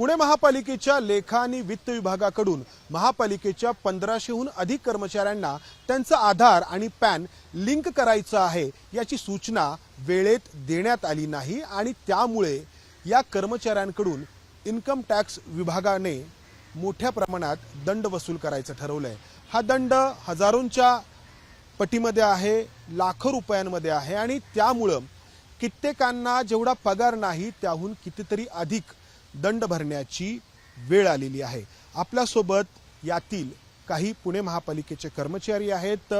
पुणे महापालिकेच्या लेखा आणि वित्त विभागाकडून महापालिकेच्या 1500हून अधिक कर्मचाऱ्यांना त्यांचा आधार आणि पॅन लिंक करायचं आहे याची सूचना वेळेत देण्यात आली नाही आणि त्यामुळे या कर्मचाऱ्यांकडून इन्कम टॅक्स विभागाने मोठ्या प्रमाणात दंड वसूल करायचं ठरवलंय। हा दंड हजारोंच्या पटीमध्ये आहे, लाखो रुपयांमध्ये आहे आणि त्यामुळे कित्येकांना जेवढा पगार नाही त्याहून कितीतरी अधिक दंड भरण्याची वेळ आलेली आहे। आपल्यासोबत यातील काही पुणे महापालिकेचे कर्मचारी आहेत।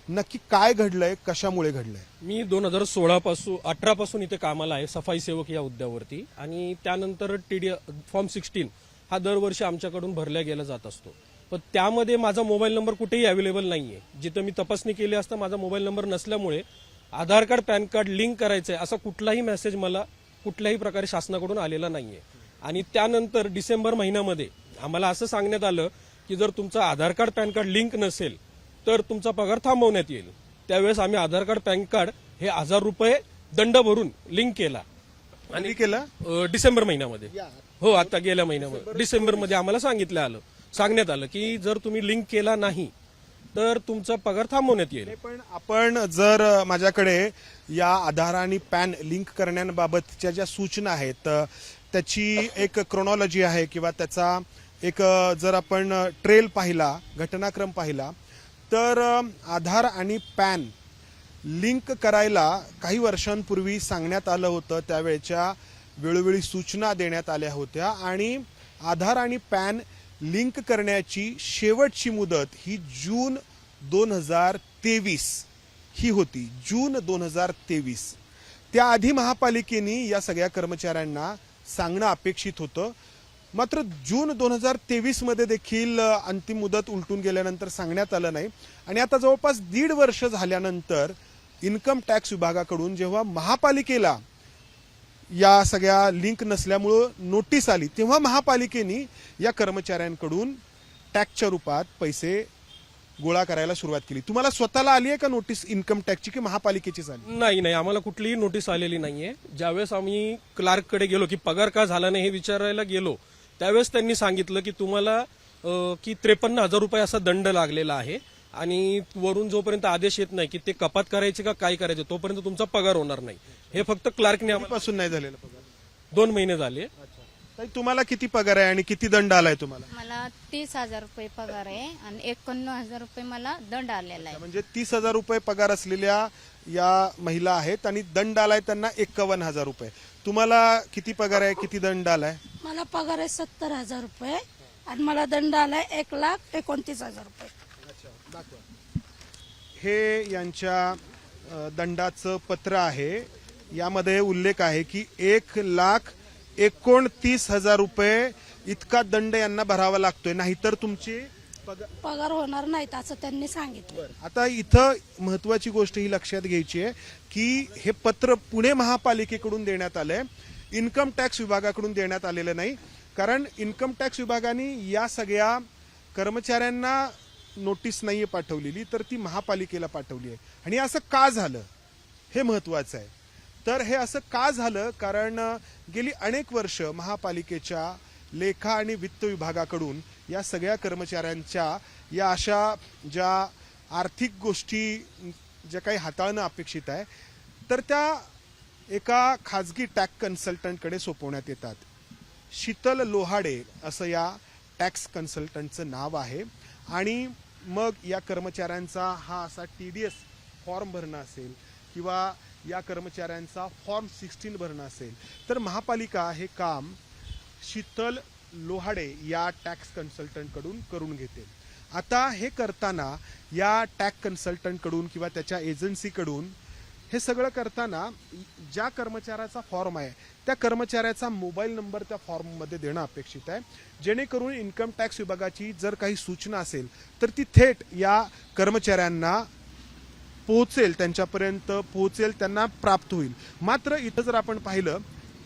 नक्की काय घडलंय, कशामुळे घडलंय? मी 2018 पासून इथे कामाला आहे सफाई सेवक या हुद्द्यावरती आणि त्यानंतर टीडी फॉर्म 16 हा दरवर्षी आमच्याकडून भरला गेला जात असतो। पण त्यामध्ये माझा मोबाईल नंबर कुठेही अवेलेबल नाहीये। जिथे मी तपासणी केली असता माझा मोबाईल नंबर नसल्यामुळे आधार कार्ड पॅन कार्ड लिंक करायचंय असा कुठलाही मेसेज मला कुठल्याही प्रकारे शासनाकडून आलेला नाहीये। आणि त्यानंतर डिसेंबर महिन्यामध्ये आम्हाला असं सांगण्यात आलं की जर तुमचं आधार कार्ड पॅन कार्ड लिंक नसेल तर तुमचा पगार थांबवण्यात येईल। त्यावेळेस आम्ही आधार कार्ड पॅन कार्ड हे 1000 रुपये दंड भरून लिंक केला आणि केलं डिसेंबर महिन्यामध्ये। हो, आता गेल्या महिन्यामध्ये डिसेंबरमध्ये आम्हाला सांगण्यात आलं की जर तुम्ही लिंक केला नाही तर तुमचा पगार थांबवण्यात येईल। पण आपण जर माझ्याकडे या आधार आणि पॅन लिंक करण्याबाबतच्या ज्या सूचना आहेत त्याची एक क्रोनॉलॉजी आहे किंवा त्याचा एक जर आपण ट्रेल पाहिला, घटनाक्रम पाहिला तर आधार आणि पॅन लिंक करायला काही वर्षांपूर्वी सांगण्यात आलं होतं। त्यावेळच्या वेळोवेळी सूचना देण्यात आल्या होत्या आणि आधार आणि पॅन लिंक करण्याची शेवटची मुदत ही जून 2023 ही होती, जून 2023। त्याआधी महापालिकेने या सगळ्या कर्मचाऱ्यांना सांगणं अपेक्षित होतं, मात्र जून 2023 मध्ये देखील अंतिम मुदत उलटून गेल्यानंतर सांगण्यात आलं नाही। आणि आता जवळपास 1.5 वर्ष झाल्यानंतर इन्कम टॅक्स विभागाकडून जेव्हा महापालिकेला या सगळ्या लिंक नसल्यामुळे नोटीस आली तेव्हा महापालिकेने या कर्मचाऱ्यांकडून टॅक्सच्या रूपात पैसे गोळा करायला सुरुवात केली। तुम्हाला स्वतःला आली आहे का नोटीस इन्कम टॅक्सची की महापालिकेचीच आली? नाही, आम्हाला कुठलीही नोटीस आलेली नाहीये। ज्यावेळेस आम्ही क्लार्ककडे गेलो की पगार का झाला नाही हे विचारायला गेलो त्यावेळेस त्यांनी सांगितलं की तुम्हाला की 53,000 रुपये असा दंड लागलेला आहे आणि वरून जोपर्यंत आदेश येत नाही की ते कपात करायचे का काय करायचे तोपर्यंत तुमचा पगार होणार नाही। हे फक्त क्लार्कने पासून नाही झालेला पगार? 2 महिने झाले। ताई, तुम्हाला किती पगार आहे आणि किती दंड आलाय तुम्हाला? मला 30,000 रुपये पगार आहे आणि 51,000 रुपये मला दंड आलेला आहे। म्हणजे 30,000 रुपये पगार असलेल्या या महिला आहेत आणि दंड आलाय त्यांना 51,000 रुपये। तुम्हाला किती पगार आहे, किती दंड आलाय? मला पगार आहे 70,000 रुपये आणि मला दंड आलाय 1,29,000 रुपये। हे यांच्या दंडाचं पत्र आहे। यामध्ये उल्लेख आहे की 1,29,000 रुपये इतका दंड यांना भरावा लागतोय, नाहीतर तुमची पगार होणार नाहीत असं त्यांनी सांगितलं। आता इथं महत्वाची गोष्ट ही लक्षात घ्यायची आहे की हे पत्र पुणे महापालिकेकडून देण्यात आलंय, इन्कम टॅक्स विभागाकडून देण्यात आलेलं नाही। कारण इन्कम टॅक्स विभागाने या सगळ्या कर्मचाऱ्यांना नोटीस नाहीये पाठवलेली तर ती महापालिकेला पाठवली आहे। आणि असं का झालं हे महत्वाचं आहे। तर हे असं का झालं कारण गेली अनेक वर्ष महापालिकेच्या लेखा आणि वित्त विभागाकडून या सगळ्या कर्मचाऱ्यांच्या या अशा ज्या आर्थिक गोष्टी ज्या काही हाताळणं अपेक्षित आहे तर त्या एका खाजगी टॅक्स कन्सल्टंटकडे सोपवण्यात येतात। शीतल लोहाडे असं या टॅक्स कन्सल्टंटचं नाव आहे आणि मग या कर्मचाऱ्यांचा हा असा TDS फॉर्म भरणं असेल किंवा या कर्मचाऱ्यांचा फॉर्म 16 भरणं असेल तर महापालिका हे काम शीतल लोहाडे या टॅक्स कन्सल्टंटकडून करून घेते। आता हे करताना या टॅक्स कन्सल्टंटकडून किंवा त्याच्या एजन्सीकडून हे सगळं करताना ज्या कर्मचाऱ्याचा फॉर्म आहे त्या कर्मचाऱ्याचा मोबाईल नंबर त्या फॉर्ममध्ये देणं अपेक्षित आहे, जेणेकरून इन्कम टॅक्स विभागाची जर काही सूचना असेल तर ती थेट या कर्मचाऱ्यांना पोहोचेल, त्यांच्यापर्यंत पोहोचेल, त्यांना प्राप्त होईल। मात्र इथं जर आपण पाहिलं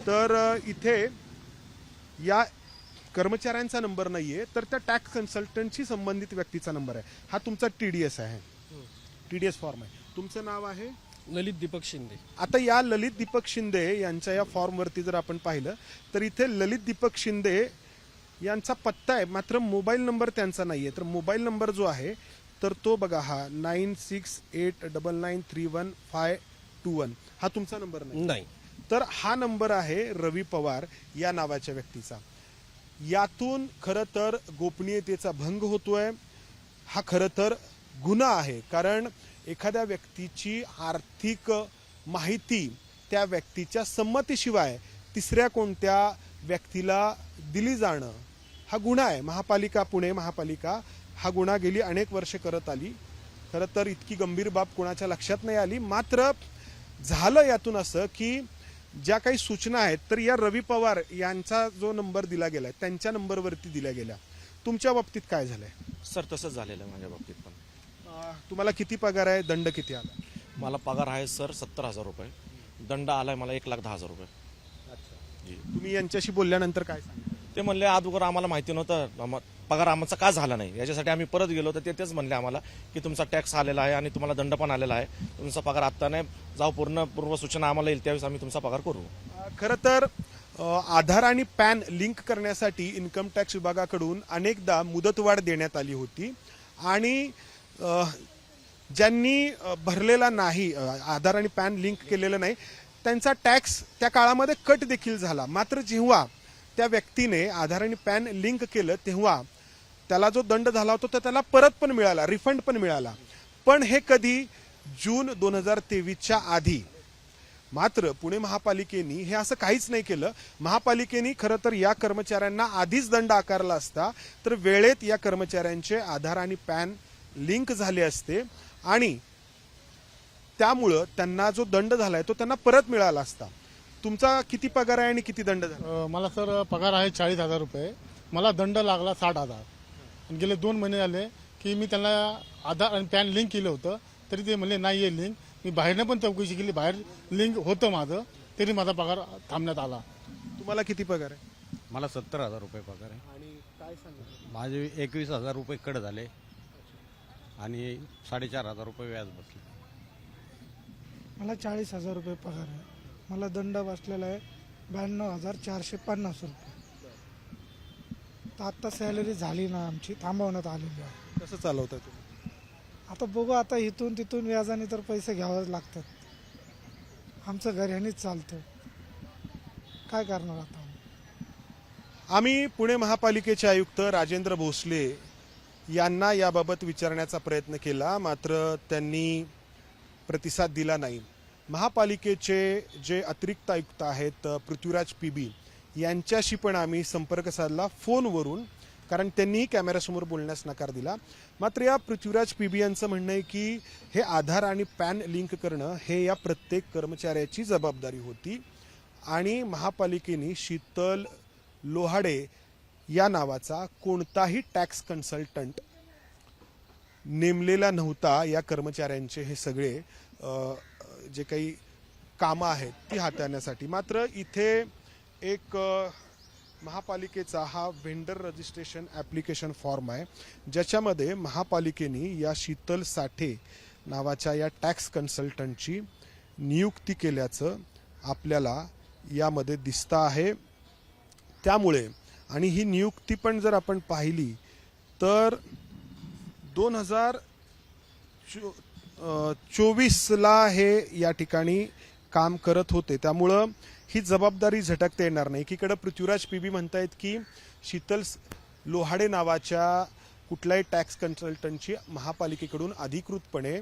तर इथे या कर्मचाऱ्यांचा नंबर नाहीये तर त्या टॅक्स कन्सल्टंटशी संबंधित व्यक्तीचा नंबर आहे। हा तुमचा TDS आहे, TDS फॉर्म आहे। तुमचं नाव आहे ललित दीपक शिंदे। आता या ललित दीपक शिंदे यांच्या या फॉर्मवरती जर आपण पाहिलं तर इथे ललित दीपक शिंदे यांचा पत्ता आहे, मात्र मोबाईल नंबर त्यांचा नाहीये. तर मोबाईल नंबर जो आहे तर तो बघा, हा 9689931521 हा तुमचा नंबर नाही. नाही. तर हा नंबर आहे रवी पवार या नावाच्या व्यक्तीचा. यातून खरं तर गोपनीयतेचा भंग होतोय. हा खरं तर गुन्हा आहे, कारण एखाद्या व्यक्तीची आर्थिक माहिती त्या व्यक्तीच्या संमतीशिवाय तिसऱ्या कोणत्या व्यक्तीला दिली जाणं हा गुन्हा आहे. महापालिका, पुणे महापालिका हा गुन्हा गेली अनेक वर्ष करत आली. खरं तर इतकी गंभीर बाब कोणाच्या लक्षात नाही आली. मात्र झालं यातून असं की ज्या काही सूचना आहेत तर या रवी पवार यांचा जो नंबर दिला गेलाय त्यांच्या नंबरवरती दिल्या गेल्या. तुमच्या बाबतीत काय झालंय? सर तसंच झालेलं आहे माझ्या बाबतीत पण. तुम्हाला किती पगार आहे? दंड किती आला? मला पगार आहे सर 70,000 रुपये. दंड आलाय मला 1,10,000 रुपये. तुम्ही यांच्याशी बोलल्यानंतर काय सांगितलं? ते म्हणले अगोदर आम्हाला माहिती नव्हतं, पगार आमचा का झाला नाही याच्यासाठी आम्ही परत गेलो. तर ते तेच म्हणले आम्हाला की तुमचा टॅक्स आलेला आहे आणि तुम्हाला दंड पण आलेला आहे, तुमचा पगार आत्ता नाही, जाऊ पूर्व सूचना आम्हाला येईल त्यावेळेस आम्ही तुमचा पगार करू. खरं तर आधार आणि पॅन लिंक करण्यासाठी इन्कम टॅक्स विभागाकडून अनेकदा मुदतवाढ देण्यात आली होती आणि ज्यांनी भरलेला नाही, आधार आणि पॅन लिंक केलेलं नाही, त्यांचा टॅक्स त्या काळामध्ये कट देखील झाला. मात्र जेव्हा त्या व्यक्तीने आधार आणि पॅन लिंक केलं तेव्हा त्याला जो दंड झाला होता तो त्याला परत पण मिळाला, रिफंड पण मिळाला. पण हे कधी? जून 2023च्या आधी. मात्र पुणे महापालिकेने हे असं काहीच नाही केलं. महापालिकेने खरं तर या कर्मचाऱ्यांना आधीच दंड आकारला असता तर वेळेत या कर्मचाऱ्यांचे आधार आणि पॅन लिंक झाले असते आणि त्यामुळं त्यांना जो दंड झालाय तो त्यांना परत मिळाला असता. तुमचा किती पगार आहे आणि किती दंड झाला? मला सर पगार आहे 40,000 रुपये. मला दंड लागला 60,000. आणि गेले 2 महिने झाले की मी त्यांना आधार आणि पॅन लिंक केलं होतं तरी ते म्हणले नाही आहे लिंक. मी बाहेरनं पण चौकशी केली, बाहेर लिंक होतं माझं, तरी माझा पगार थांबण्यात आला. तुम्हाला किती पगार आहे? मला 70,000 रुपये पगार आहे. आणि काय सांगितलं? माझे 21,000 रुपये कट झाले आणि 4,500 रुपये व्याज बसले. मला 40,000 रुपये पगार आहे. मला दंड बसलेला आहे 92,450 रुपये. तर आत्ता सॅलरी झाली ना आमची, थांबवण्यात आलेली आहे. कसं चालवताय तुम्ही? आता बघू, आता इथून तिथून व्याजाने तर पैसे घ्यावेच लागतात. आमचं घर ह्यानेच चालतं, काय करणार आता. आम्ही पुणे महापालिकेचे आयुक्त राजेंद्र भोसले यांना याबाबत विचारण्याचा प्रयत्न केला, मात्र त्यांनी प्रतिसाद दिला नाही. महापालिकेचे जे अतिरिक्त आयुक्त आहेत पृथ्वीराज पीबी यांच्याशी पण आम्ही संपर्क साधला फोनवरून, कारण त्यांनी कॅमेऱ्यासमोर बोलण्यास नकार दिला. मात्र या पृथ्वीराज पीबी यांचं म्हणणं आहे की हे आधार आणि पॅन लिंक करणं हे या प्रत्येक कर्मचाऱ्याची जबाबदारी होती आणि महापालिकेने शीतल लोहाडे या नावाचा कोणताही टॅक्स कन्सल्टंट नेमलेला नव्हता. या कर्मचाऱ्यांचे हे सगळे जे काही कामं आहेत ती हाताळण्यासाठी. मात्र इथे एक महापालिकेचा हा व्हेंडर रजिस्ट्रेशन ॲप्लिकेशन फॉर्म आहे ज्याच्यामध्ये महापालिकेने या शीतल साठे नावाच्या या टॅक्स कन्सल्टंटची नियुक्ती केल्याचं आपल्याला यामध्ये दिसतं आहे. त्यामुळे आणि ही नियुक्ती पण जर आपण पाहिली तर 2024ला हे या ठिकाणी काम करत होते. त्यामुळं ही जबाबदारी झटकता येणार नाही. एकीकडे पृथ्वीराज पीबी म्हणतायत की शीतल लोहाडे नावाच्या कुठल्याही टॅक्स कन्सल्टंटची महापालिकेकडून अधिकृतपणे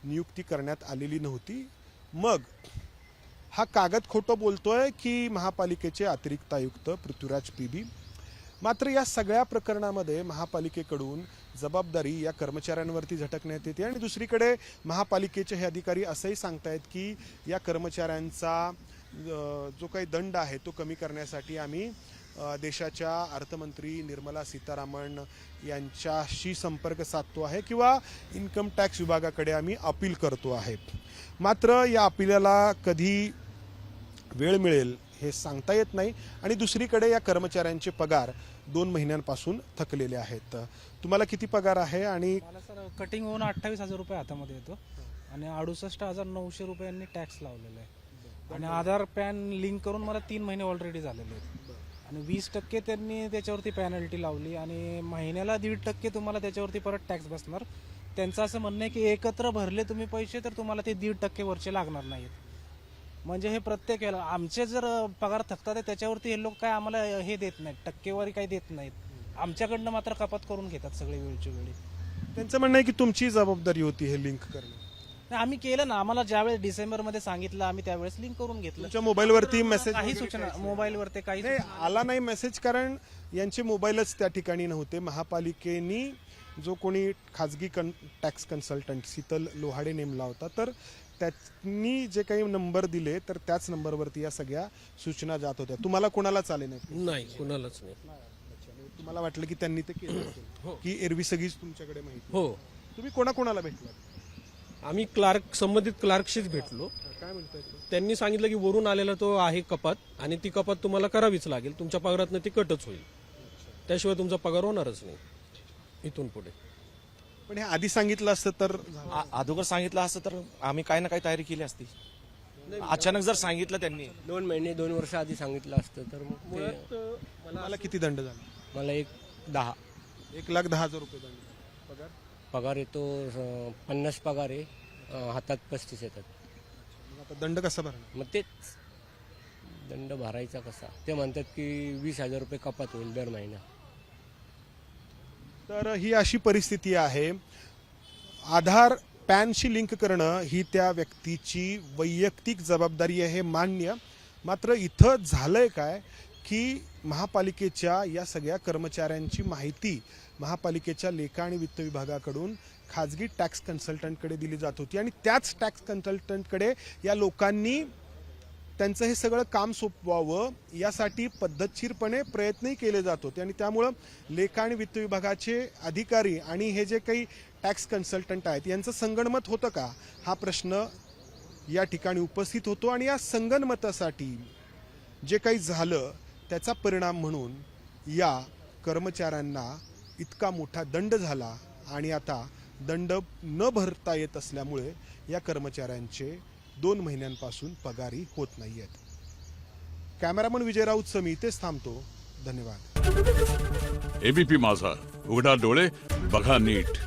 नियुक्ती करण्यात आलेली नव्हती. मग हा कागद खोटं बोलतोय की महापालिकेचे अतिरिक्त आयुक्त पृथ्वीराज पीबी? मात्र या सगळ्या प्रकरणामध्ये महापालिकेकडून जबाबदारी या कर्मचाऱ्यांवरती झटकण्यात येते आणि दुसरीकडे महापालिकेचे हे अधिकारी असंही सांगतायत की या कर्मचाऱ्यांचा जो काही दंड आहे तो कमी करण्यासाठी आम्ही देशाच्या अर्थमंत्री निर्मला सीतारामन यांच्याशी संपर्क साधतो आहे किंवा इन्कम टॅक्स विभागाकडे आम्ही अपील करतो आहे. मात्र या अपिलाला कधी वेळ मिळेल हे सांगता येत नाही आणि दुसरीकडे या कर्मचाऱ्यांचे पगार 2 महिन्यांपासून थकलेले आहेत. तुम्हाला किती पगार आहे? आणि मला सर कटिंग होऊन 28,000 रुपये हातामध्ये येतो आणि 68,900 रुपयांनी टॅक्स लावलेला आहे आणि आधार पॅन लिंक करून मला 3 महिने ऑलरेडी झालेले आहेत आणि 20% त्यांनी त्याच्यावरती पॅनल्टी लावली आणि महिन्याला 1.5% तुम्हाला त्याच्यावरती परत टॅक्स बसणार. त्यांचं असं म्हणणं आहे की एकत्र भरले तुम्ही पैसे तर तुम्हाला ते 1.5% वरचे लागणार नाहीत. म्हणजे हे प्रत्येक वेळेला आमचे जर पगार थकतात त्याच्यावरती हे लोक काय आम्हाला हे देत नाहीत, टक्केवारी काही देत नाहीत. आमच्याकडनं मात्र कपात करून घेतात सगळे वेळची वेळी. त्यांचं म्हणणं आहे की तुमची जबाबदारी होती हे लिंक करणं. नाही, आम्ही केलं ना. आम्हाला ज्यावेळेस डिसेंबरमध्ये सांगितलं आम्ही त्यावेळेस लिंक करून घेतलं. तुमच्या मोबाईलवरती मेसेज काही सूचना मोबाईलवर ते काही नाही आला नाही मेसेज, कारण यांचे मोबाईलच त्या ठिकाणी नव्हते. महापालिकेनी जो कोणी खाजगी टॅक्स कन्सल्टंट शीतल लोहाडे नेमला होता, तर त्यांनी जे काही नंबर दिले तर त्याच नंबरवरती या सगळ्या सूचना जात होत्या. तुम्हाला कोणालाच आले नाही? नाही, कुणालाच नाही. तुम्हाला वाटलं की त्यांनी ते केलं असेल, की एरवी सगळीच तुमच्याकडे माहिती? हो, तुम्ही कोणाकोणाला भेटलात? आम्ही संबंधित क्लार्कशीच भेटलो. काय म्हणताय ते? त्यांनी सांगितलं की वरून आलेला तो आहे कपात आणि ती कपात तुम्हाला करावीच लागेल. तुमच्या पगारातनं ती कटच होईल, त्याशिवाय तुमचा पगार होणारच नाही इथून पुढे. पण हे आधी सांगितलं असतं तर अगोदर सांगितलं असतं तर आम्ही काही ना काही तयारी केली असती. अचानक जर सांगितलं त्यांनी 2 महिने 2 वर्ष आधी सांगितलं असतं तर मग ते मला किती दंड झाला? मला 10 1,10,000 रुपये दंड. पगार पगार येतो. 50 पगार आहे, हातात 35 येतात. मग आता दंड कसा भरणार? मग तेच दंड भरायचा कसा? ते म्हणतात की 20,000 रुपये कपात होईल दर महिना. तर ही अशी परिस्थिती आहे. आधार पॅनशी लिंक करणं ही त्या व्यक्तीची वैयक्तिक जबाबदारी आहे, मान्य. मात्र इथं झालंय काय की महापालिकेच्या या सगळ्या कर्मचाऱ्यांची माहिती महापालिकेच्या लेखा आणि वित्त विभागाकडून खाजगी टॅक्स कन्सल्टंटकडे दिली जात होती आणि त्याच टॅक्स कन्सल्टंटकडे या लोकांनी त्यांचं हे सगळं काम सोपवावं यासाठी पद्धतशीरपणे प्रयत्नही केले जात होते. आणि त्यामुळं लेखा आणि वित्त विभागाचे अधिकारी आणि हे जे काही टॅक्स कन्सल्टंट आहेत यांचं संगनमत होतं का, हा प्रश्न या ठिकाणी उपस्थित होतो. आणि या संगनमतासाठी जे काही झालं त्याचा परिणाम म्हणून या कर्मचाऱ्यांना इतका मोठा दंड झाला आणि आता दंड न भरता येत असल्यामुळे या कर्मचाऱ्यांचे 2 महिन्यांपासून पगारी होत नाहीयेत. कॅमेरामन विजय राऊत मी इथेच थांबतो. धन्यवाद. एबीपी माझा, उघडा डोळे बघा नीट.